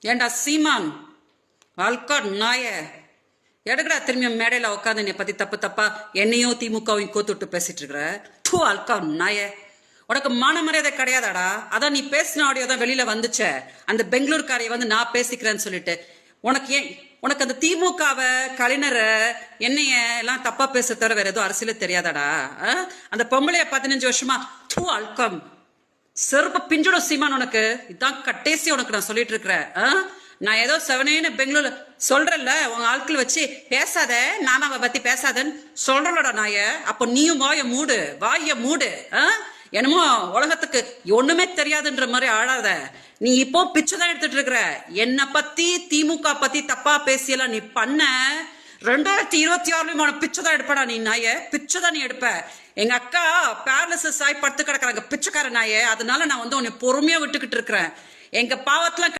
ஏண்டா சீமான் அல்கா நாய எடுக்கடா திரும்பி மேடையில் உட்காந்து என்னை பத்தி தப்பு தப்பா என்னையும் திமுகவையும் கோத்துட்டு பேசிட்டு இருக்கிற தூ அல்கா நாய உனக்கு மான மரியாதை கிடையாதாடா. அதான் நீ பேசின ஆடியோ தான் வெளியில வந்துச்சே, அந்த பெங்களூர்காரையை வந்து நான் பேசிக்கிறேன்னு சொல்லிட்டு. உனக்கு அந்த திமுகவை கலைஞரை என்னைய எல்லாம் தப்பா பேச தவிர வேற எதுவும் அரசியல தெரியாதாடா. அந்த பொம்பளைய 15 வருஷமா தூ அல்கம் செருப்ப பிஞ்சுடும் சீமான். உனக்கு இதான் கட்டேசி உனக்கு நான் சொல்லிட்டு இருக்கிறேன். நான் ஏதோ செவனேன்னு பெங்களூர் சொல்றேன்ல, உங்க ஆட்கள் வச்சு பேசாத, நாம பத்தி பேசாதன்னு சொல்றலோட நாய. அப்போ நீயும் வாய மூடு. என்னமோ உலகத்துக்கு ஒண்ணுமே தெரியாதுன்ற மாதிரி ஆடாத. நீ இப்போ பிச்சைதான் எடுத்துட்டு இருக்கிற. என்னை பத்தி திமுக பத்தி தப்பா பேசியெல்லாம் நீ பண்ண 2026 பிச்சைதான் எடுப்படா நீ நாய. பிச்சைதான் நீ எடுப்ப. எங்க அக்கா பேரலிசிஸ் ஆகி படுத்து கிடக்குறாங்க பிச்சைக்கார நாய. அதனால நான் வந்து உன்னை பொறுமையா விட்டுக்கிட்டு இருக்கிறேன். எங்க பாவத்துல